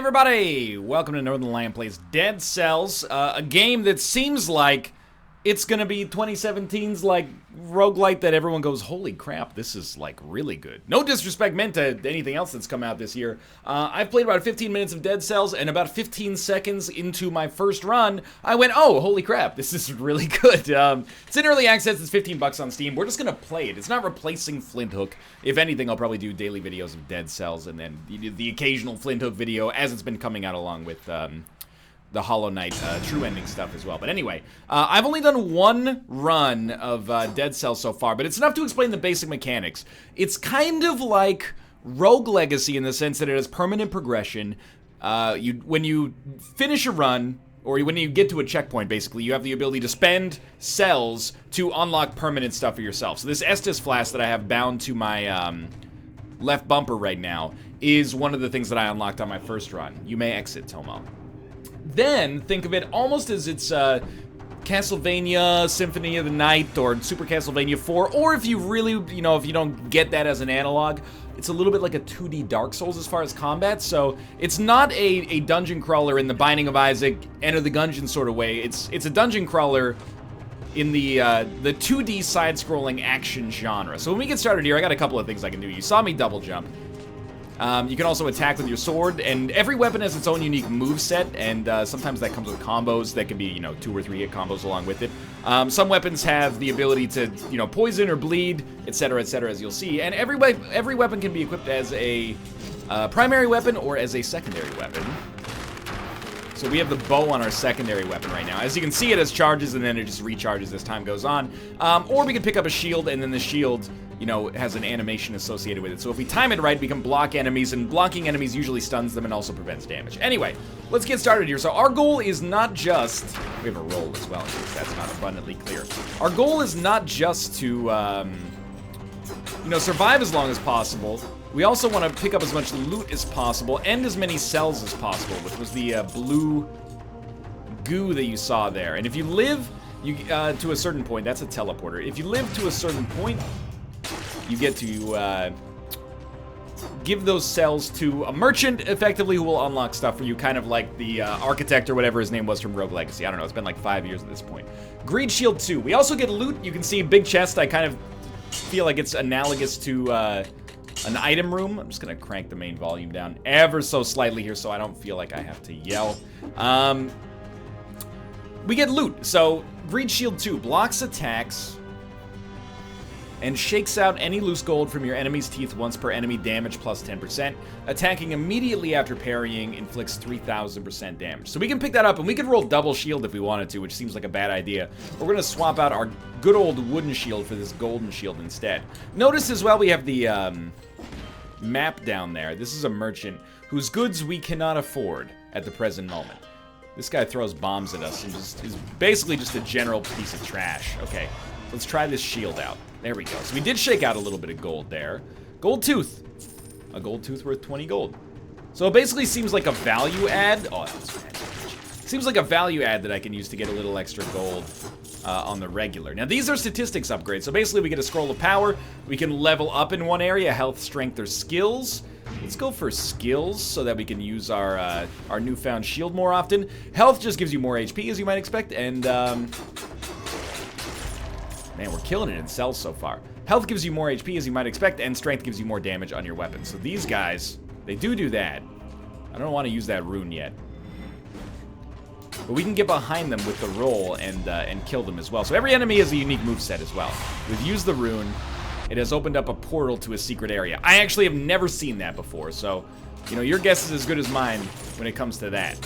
everybody! Welcome to Northernlion Plays Dead Cells, a game that seems like it's gonna be 2017's like roguelite that everyone goes, holy crap, this is like really good. No disrespect meant to anything else that's come out this year. I've played about 15 minutes of Dead Cells, and about 15 seconds into my first run, I went, oh, holy crap, this is really good. It's in early access, it's 15 bucks on Steam. We're just gonna play it. It's not replacing Flint Hook. If anything, I'll probably do daily videos of Dead Cells, and then the occasional Flint Hook video as it's been coming out along with, the Hollow Knight true ending stuff as well. But anyway, I've only done one run of Dead Cells so far, but it's enough to explain the basic mechanics. It's kind of like Rogue Legacy in the sense that it has permanent progression. When you finish a run, or when you get to a checkpoint, basically, you have the ability to spend cells to unlock permanent stuff for yourself. So this Estus Flask that I have bound to my left bumper right now is one of the things that I unlocked on my first run. You may exit, Tomo. Then, think of it almost as it's Castlevania Symphony of the Night or Super Castlevania 4, or if you really, if you don't get that as an analog, it's a little bit like a 2D Dark Souls as far as combat, so it's not a dungeon crawler in the Binding of Isaac, Enter the Gungeon sort of way. It's a dungeon crawler in the 2D side-scrolling action genre. So when we get started here, I got a couple of things I can do. You saw me double jump. You can also attack with your sword, and every weapon has its own unique moveset, and sometimes that comes with combos that can be, 2 or 3 hit combos along with it. Some weapons have the ability to, poison or bleed, etc., as you'll see, and every weapon can be equipped as a primary weapon or as a secondary weapon. So we have the bow on our secondary weapon right now. As you can see, it has charges, and then it just recharges as time goes on. Or we can pick up a shield, and then the shield, has an animation associated with it. So if we time it right, we can block enemies, and blocking enemies usually stuns them and also prevents damage. Anyway, let's get started here. So our goal is not just... We have a roll as well, in case that's not abundantly clear. Our goal is not just to, survive as long as possible. We also want to pick up as much loot as possible and as many cells as possible, which was the blue goo that you saw there. And if you live to a certain point, that's a teleporter. If you live to a certain point, you get to give those cells to a merchant, effectively, who will unlock stuff for you, kind of like the architect or whatever his name was from Rogue Legacy. I don't know, it's been like 5 years at this point. Greed Shield 2. We also get loot. You can see big chest. I kind of feel like it's analogous to an item room. I'm just gonna crank the main volume down ever so slightly here so I don't feel like I have to yell. We get loot. So, Greed Shield 2 blocks attacks and shakes out any loose gold from your enemy's teeth once per enemy, damage plus 10%. Attacking immediately after parrying inflicts 3,000% damage. So we can pick that up, and we could roll double shield if we wanted to, which seems like a bad idea. We're gonna swap out our good old wooden shield for this golden shield instead. Notice as well we have the map down there. This is a merchant whose goods we cannot afford at the present moment. This guy throws bombs at us and is basically just a general piece of trash. Okay, let's try this shield out. There we go. So we did shake out a little bit of gold there. Gold tooth. A gold tooth worth 20 gold. So it basically seems like a value add. Oh, that was fantastic. Seems like a value add that I can use to get a little extra gold on the regular. Now, these are statistics upgrades. So basically, we get a scroll of power. We can level up in one area, health, strength, or skills. Let's go for skills so that we can use our newfound shield more often. Health just gives you more HP, as you might expect, and man, we're killing it in cells so far. Health gives you more HP, as you might expect, and strength gives you more damage on your weapon. So these guys, they do that. I don't want to use that rune yet. But we can get behind them with the roll and kill them as well. So every enemy has a unique moveset as well. We've used the rune. It has opened up a portal to a secret area. I actually have never seen that before, so, your guess is as good as mine when it comes to that.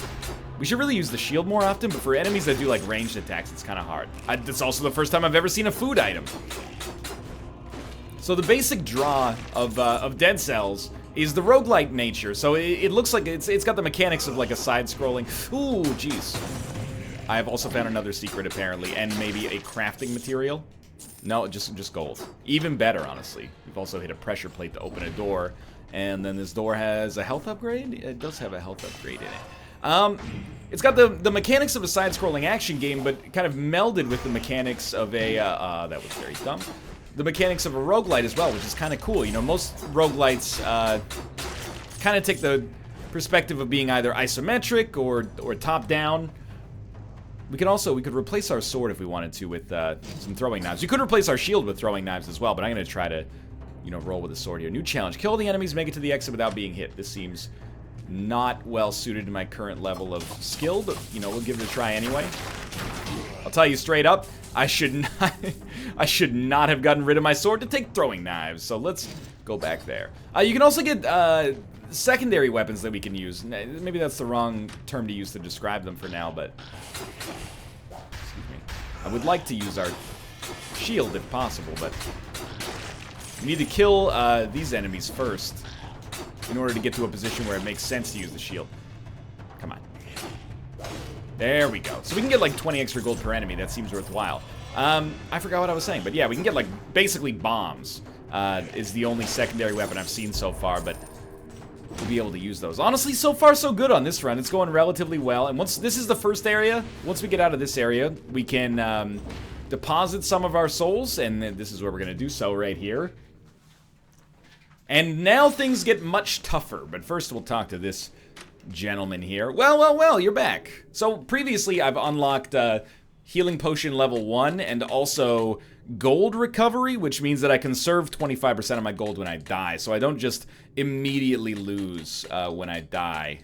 We should really use the shield more often, but for enemies that do, like, ranged attacks, it's kind of hard. It's also the first time I've ever seen a food item. So the basic draw of Dead Cells is the roguelite nature. So it looks like it's got the mechanics of, like, a side-scrolling... Ooh, jeez. I have also found another secret, apparently, and maybe a crafting material. No, just gold. Even better, honestly. We've also hit a pressure plate to open a door, and then this door has a health upgrade? It does have a health upgrade in it. It's got the mechanics of a side-scrolling action game, but kind of melded with the mechanics of a, that was very dumb. The mechanics of a roguelite as well, which is kind of cool. Most roguelites kind of take the perspective of being either isometric or top-down. We could replace our sword if we wanted to with some throwing knives. We could replace our shield with throwing knives as well, but I'm going to try to, you know, roll with a sword here. New challenge. Kill the enemies, make it to the exit without being hit. This seems not well suited to my current level of skill, but, you know, we'll give it a try anyway. I'll tell you straight up, I should not have gotten rid of my sword to take throwing knives, so let's go back there. You can also get secondary weapons that we can use. Maybe that's the wrong term to use to describe them for now, but excuse me. I would like to use our shield if possible, but we need to kill these enemies first in order to get to a position where it makes sense to use the shield. Come on. There we go. So we can get like 20 extra gold per enemy. That seems worthwhile. I forgot what I was saying, but yeah, we can get like basically bombs. Is the only secondary weapon I've seen so far, but we'll be able to use those. Honestly, so far so good on this run. It's going relatively well. And once this is the first area, once we get out of this area, we can deposit some of our souls, and this is where we're going to do so right here. And now things get much tougher, but first we'll talk to this gentleman here. Well, you're back. So previously I've unlocked healing potion level 1 and also gold recovery, which means that I conserve 25% of my gold when I die, so I don't just immediately lose when I die.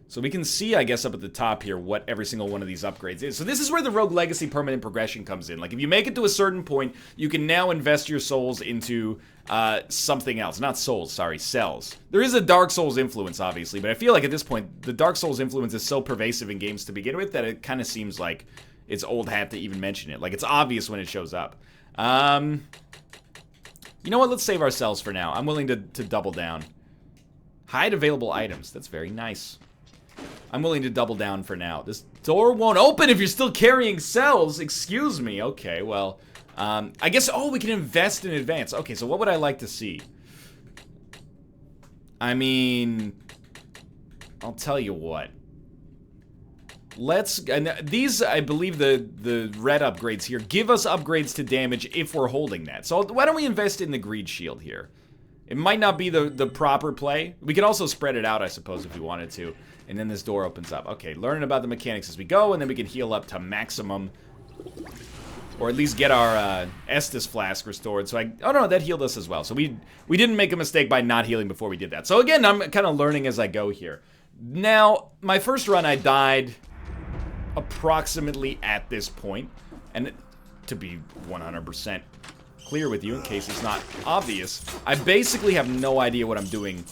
So we can see, I guess, up at the top here what every single one of these upgrades is. So this is where the Rogue Legacy permanent progression comes in. Like, if you make it to a certain point, you can now invest your souls into something else. Not souls, sorry, cells. There is a Dark Souls influence, obviously, but I feel like at this point, the Dark Souls influence is so pervasive in games to begin with that it kind of seems like it's old hat to even mention it. Like, it's obvious when it shows up. You know what? Let's save our cells for now. I'm willing to double down. Hide available items. That's very nice. I'm willing to double down for now. This door won't open if you're still carrying cells. Excuse me. Okay, well, I guess, oh, we can invest in advance. Okay, so what would I like to see? I mean, I'll tell you what. And these, I believe the red upgrades here give us upgrades to damage if we're holding that. So why don't we invest in the greed shield here? It might not be the proper play. We could also spread it out, I suppose, if we wanted to. And then this door opens up. Okay, learning about the mechanics as we go, and then we can heal up to maximum. Or at least get our Estus flask restored. So oh no, that healed us as well. So we didn't make a mistake by not healing before we did that. So again, I'm kind of learning as I go here. Now, my first run, I died approximately at this point. And to be 100% clear with you, in case it's not obvious, I basically have no idea what I'm doing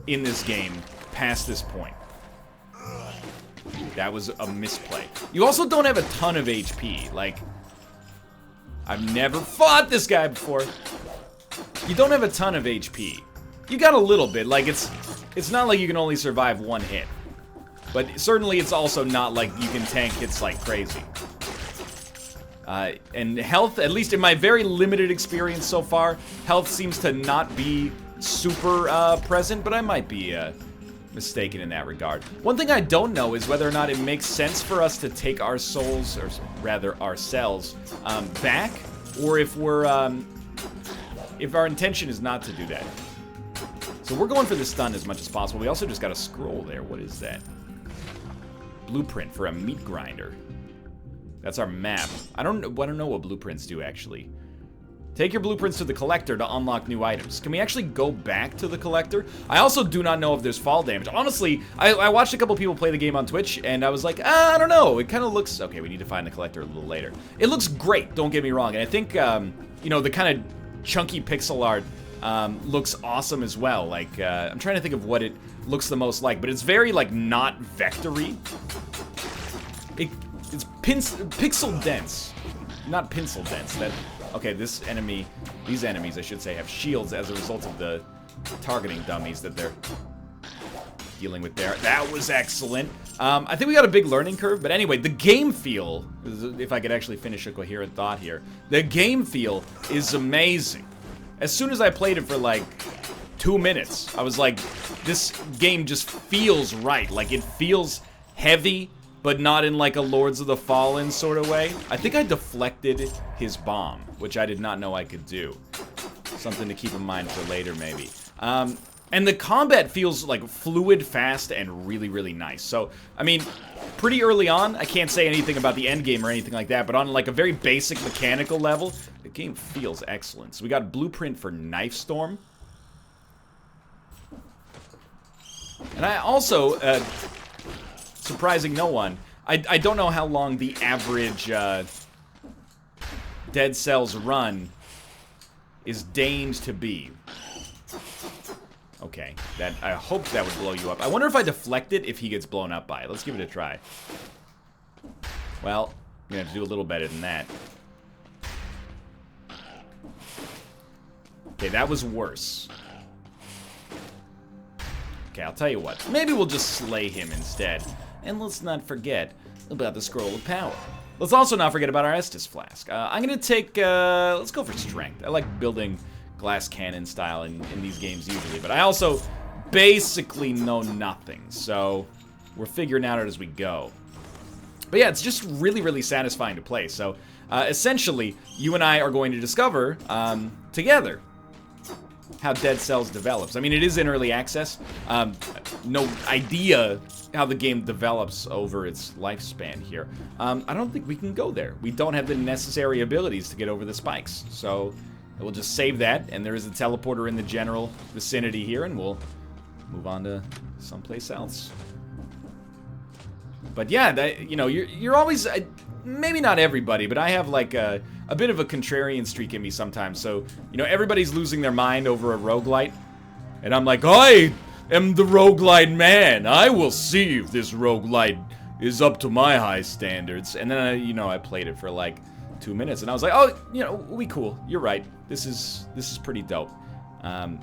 in this game past this point. That was a misplay. You also don't have a ton of HP. Like, I've never fought this guy before. You don't have a ton of HP. You got a little bit. Like, it's not like you can only survive one hit. But certainly it's also not like you can tank hits like crazy. And health, at least in my very limited experience so far, health seems to not be super present, but I might be mistaken in that regard. One thing I don't know is whether or not it makes sense for us to take our souls, or rather our cells, back, or if our intention is not to do that. So we're going for the stun as much as possible. We also just got a scroll there. What is that? Blueprint for a meat grinder. That's our map. I don't know what blueprints do, actually. Take your blueprints to the collector to unlock new items. Can we actually go back to the collector? I also do not know if there's fall damage. Honestly, I watched a couple people play the game on Twitch, and I was like, I don't know. It kind of looks... Okay, we need to find the collector a little later. It looks great, don't get me wrong. And I think, you know, the kind of chunky pixel art looks awesome as well. Like, I'm trying to think of what it looks the most like, but it's very, like, not vectory. It's pixel dense, not pencil dense. Okay, these enemies, I should say, have shields as a result of the targeting dummies that they're dealing with there. That was excellent. I think we got a big learning curve, but anyway, the game feel, if I could actually finish a coherent thought here, the game feel is amazing. As soon as I played it for like 2 minutes, I was like, this game just feels right. Like, it feels heavy, but not in like a Lords of the Fallen sort of way. I think I deflected his bomb, which I did not know I could do. Something to keep in mind for later, maybe. And the combat feels like fluid, fast, and really, really nice. So, I mean, pretty early on, I can't say anything about the end game or anything like that, but on like a very basic mechanical level, the game feels excellent. So we got blueprint for Knife Storm. And I also, surprising no one, I don't know how long the average Dead Cells run is deigned to be. Okay, that I hope that would blow you up. I wonder if I deflect it if he gets blown up by it. Let's give it a try. Well, I'm gonna have to do a little better than that. Okay, that was worse. Okay, I'll tell you what. Maybe we'll just slay him instead. And let's not forget about the Scroll of Power. Let's also not forget about our Estus Flask. I'm gonna take, let's go for Strength. I like building glass cannon style in these games usually, but I also basically know nothing, so we're figuring out it as we go. But yeah, it's just really, really satisfying to play. So essentially, you and I are going to discover together how Dead Cells develops. I mean, it is in early access. No idea how the game develops over its lifespan here. I don't think we can go there. We don't have the necessary abilities to get over the spikes, so we'll just save that, and there is a teleporter in the general vicinity here, and we'll move on to someplace else. But yeah, that, you know, you're always, maybe not everybody, but I have like a bit of a contrarian streak in me sometimes. So, you know, everybody's losing their mind over a roguelite, and I'm like, I am the roguelite man. I will see if this roguelite is up to my high standards. And then, you know, I played it for like 2 minutes, and I was like, oh, you know, we cool. You're right. This is pretty dope. And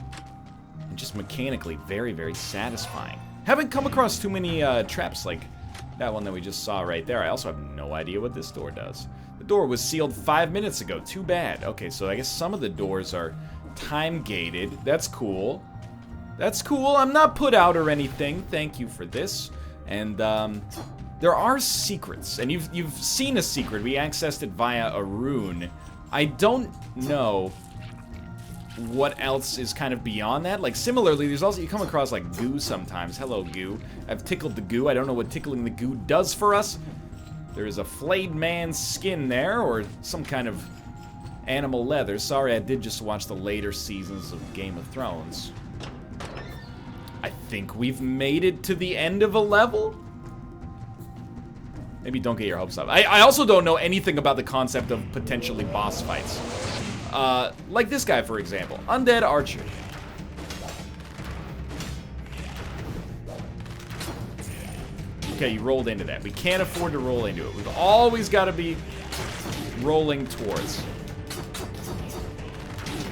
just mechanically very, very satisfying. Haven't come across too many traps like that one that we just saw right there. I also have no idea what this door does. The door was sealed 5 minutes ago. Too bad. Okay, so I guess some of the doors are time-gated. That's cool. That's cool. I'm not put out or anything. Thank you for this. And, there are secrets, and you've seen a secret. We accessed it via a rune. I don't know what else is kind of beyond that. Like, similarly, there's also, you come across, like, goo sometimes. Hello, goo. I've tickled the goo. I don't know what tickling the goo does for us. There is a flayed man's skin there, or some kind of animal leather. Sorry, I did just watch the later seasons of Game of Thrones. I think we've made it to the end of a level? Maybe don't get your hopes up. I also don't know anything about the concept of potentially boss fights. Like this guy, for example. Undead Archer. Okay, you rolled into that. We can't afford to roll into it. We've always got to be rolling towards.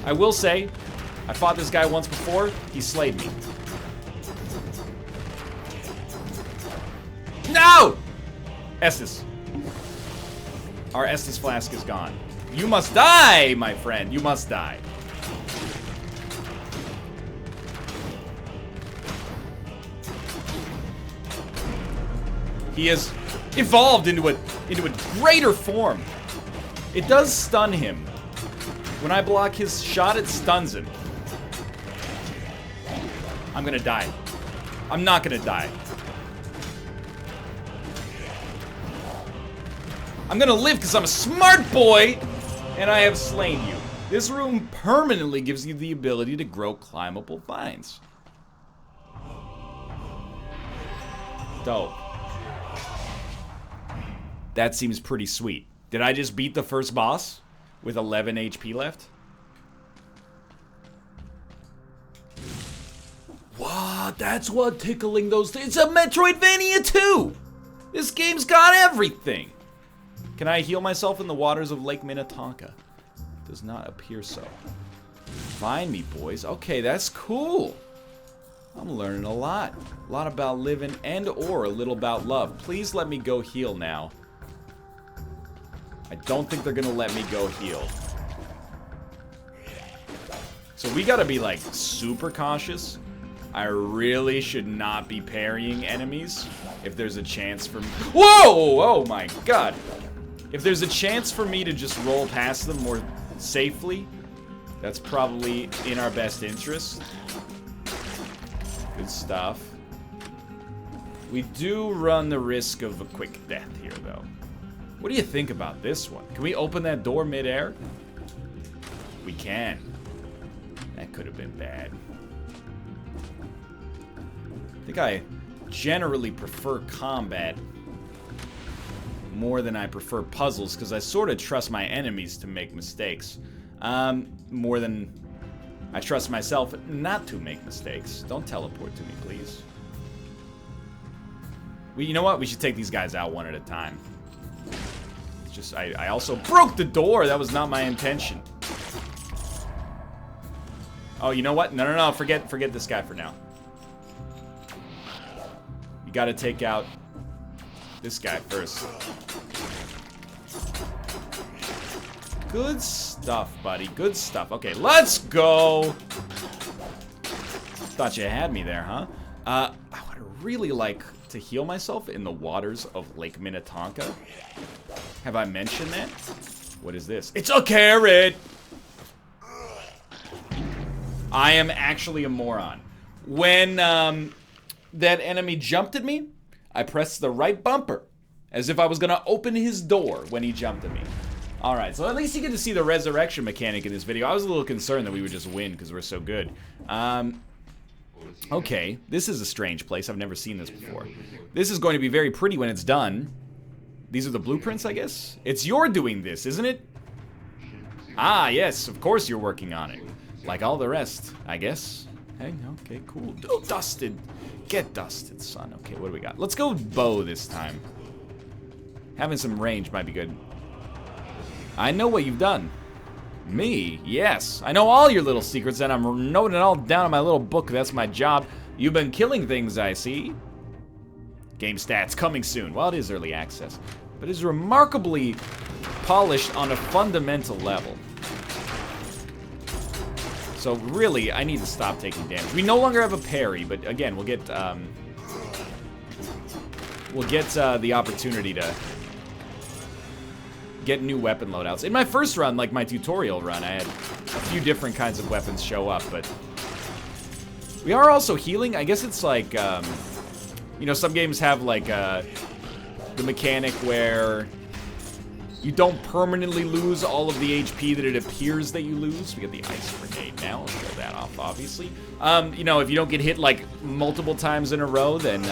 I will say, I fought this guy once before. He slayed me. No! Estus. Our Estus Flask is gone. You must die, my friend. You must die. He has evolved into a greater form. It does stun him. When I block his shot, it stuns him. I'm gonna die. I'm not gonna die. I'm gonna live because I'm a smart boy, and I have slain you. This room permanently gives you the ability to grow climbable vines. Dope. That seems pretty sweet. Did I just beat the first boss with 11 HP left? Wow, that's what tickling those things. It's a Metroidvania 2! This game's got everything! Can I heal myself in the waters of Lake Minnetonka? Does not appear so. Find me, boys. Okay, that's cool. I'm learning a lot. A lot about living and or a little about love. Please let me go heal now. I don't think they're gonna let me go heal. So we gotta be like super cautious. I really should not be parrying enemies if there's a chance for me. Whoa! Oh my god. If there's a chance for me to just roll past them more safely, that's probably in our best interest. Good stuff. We do run the risk of a quick death here, though. What do you think about this one? Can we open that door mid-air? We can. That could have been bad. I think I generally prefer combat more than I prefer puzzles, because I sort of trust my enemies to make mistakes. More than I trust myself not to make mistakes. Don't teleport to me, please. You know what? We should take these guys out one at a time. It's just, I also broke the door. That was not my intention. Oh, you know what? No. Forget this guy for now. You gotta take out this guy first. Good stuff, buddy. Good stuff. Okay, let's go. Thought you had me there, huh? I would really like to heal myself in the waters of Lake Minnetonka. Have I mentioned that? What is this? It's a carrot! I am actually a moron. When that enemy jumped at me, I pressed the right bumper, as if I was gonna open his door when he jumped at me. Alright, so at least you get to see the resurrection mechanic in this video. I was a little concerned that we would just win because we're so good. Okay, this is a strange place. I've never seen this before. This is going to be very pretty when it's done. These are the blueprints, I guess? It's your doing this, isn't it? Ah, yes, of course you're working on it. Like all the rest, I guess. Hey, okay, cool. Oh, dusted. Get dusted, son. Okay, what do we got? Let's go bow this time. Having some range might be good. I know what you've done. Me? Yes. I know all your little secrets, and I'm noting it all down in my little book. That's my job. You've been killing things, I see. Game stats coming soon. Well, it is early access, but it's remarkably polished on a fundamental level. So really, I need to stop taking damage. We no longer have a parry, but again, we'll get the opportunity to get new weapon loadouts. In my first run, like my tutorial run, I had a few different kinds of weapons show up, but we are also healing. I guess it's like, you know, some games have like the mechanic where you don't permanently lose all of the HP that it appears that you lose. We get the ice grenade now. Let's show that off, obviously. You know, if you don't get hit like multiple times in a row, then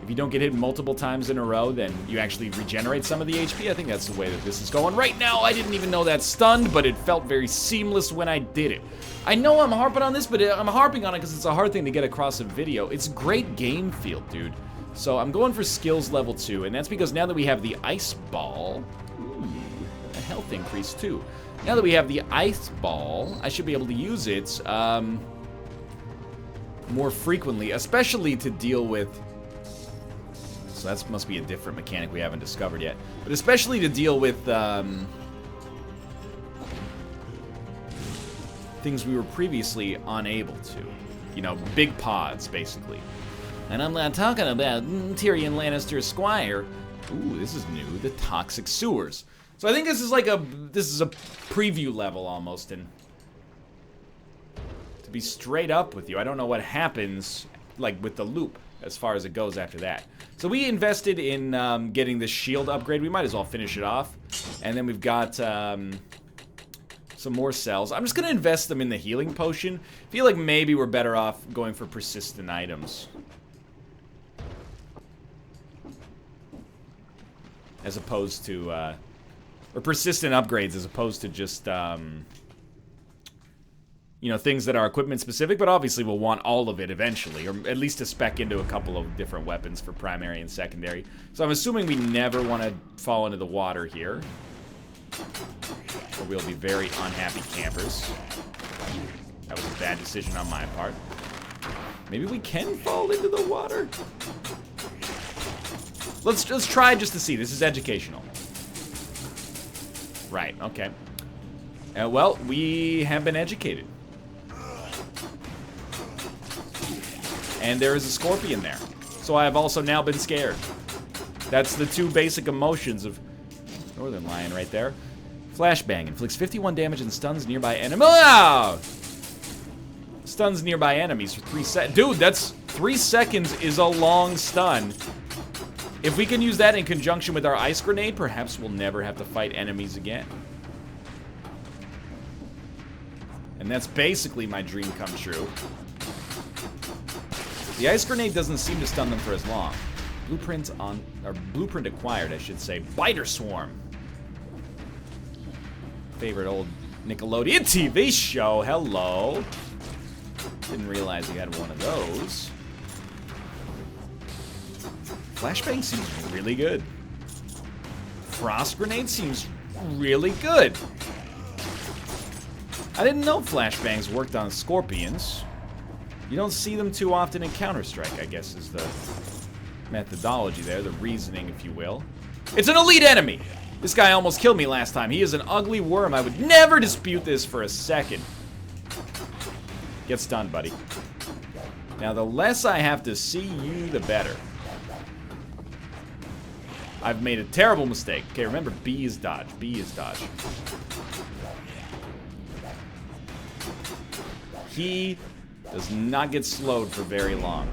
if you don't get hit multiple times in a row, then you actually regenerate some of the HP. I think that's the way that this is going. Right now, I didn't even know that stunned, but it felt very seamless when I did it. I know I'm harping on this, but I'm harping on it because it's a hard thing to get across a video. It's great game feel, dude. So I'm going for skills level 2, and that's because now that we have the ice ball, ooh, a health increase too. Now that we have the ice ball, I should be able to use it more frequently, especially to deal with. So that must be a different mechanic we haven't discovered yet. But especially to deal with things we were previously unable to. You know, big pods, basically. And I'm not talking about Tyrion Lannister Squire. Ooh, this is new. The toxic sewers. So I think this is like a preview level almost. And to be straight up with you, I don't know what happens like with the loop as far as it goes after that. So we invested in getting this shield upgrade. We might as well finish it off. And then we've got some more cells. I'm just going to invest them in the healing potion. I feel like maybe we're better off going for persistent items. As opposed to, or persistent upgrades as opposed to just, you know, things that are equipment specific, but obviously we'll want all of it eventually, or at least to spec into a couple of different weapons for primary and secondary. So I'm assuming we never want to fall into the water here, or we'll be very unhappy campers. That was a bad decision on my part. Maybe we can fall into the water? Let's try just to see. This is educational. Right, okay. Well, we have been educated. And there is a scorpion there. So I have also now been scared. That's the two basic emotions of Northernlion right there. Flashbang inflicts 51 damage and stuns nearby enemy. Oh! Stuns nearby enemies for 3 seconds. Dude, that's 3 seconds is a long stun. If we can use that in conjunction with our ice grenade, perhaps we'll never have to fight enemies again. And that's basically my dream come true. The ice grenade doesn't seem to stun them for as long. Blueprint acquired, I should say. Biter Swarm. Favorite old Nickelodeon TV show. Hello. Didn't realize you had one of those. Flashbang seems really good. Frost Grenade seems really good. I didn't know flashbangs worked on scorpions. You don't see them too often in Counter-Strike, I guess is the methodology there, the reasoning, if you will. It's an elite enemy! This guy almost killed me last time. He is an ugly worm. I would never dispute this for a second. Get stunned, buddy. Now, the less I have to see you, the better. I've made a terrible mistake. Okay, remember, B is dodge. B is dodge. He does not get slowed for very long.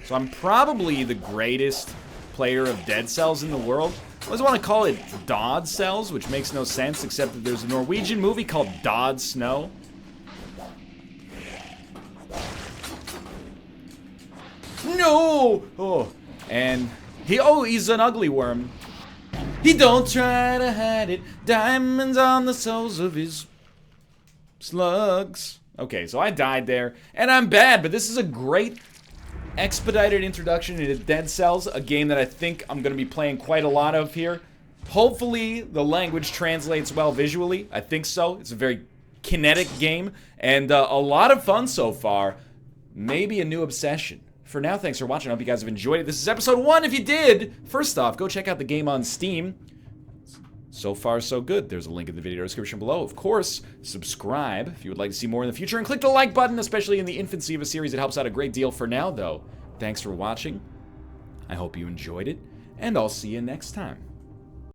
So I'm probably the greatest player of Dead Cells in the world. I always want to call it Dod Cells, which makes no sense, except that there's a Norwegian movie called Dod Snow. No! Oh, and he's an ugly worm. He don't try to hide it. Diamonds on the soles of his slugs. Okay, so I died there, and I'm bad, but this is a great expedited introduction into Dead Cells, a game that I think I'm going to be playing quite a lot of here. Hopefully, the language translates well visually. I think so. It's a very kinetic game, and a lot of fun so far. Maybe a new obsession. For now, thanks for watching. I hope you guys have enjoyed it. This is episode 1. If you did, first off, go check out the game on Steam. So far, so good. There's a link in the video description below. Of course, subscribe if you would like to see more in the future, and click the like button, especially in the infancy of a series. It helps out a great deal. For now, though, thanks for watching. I hope you enjoyed it, and I'll see you next time.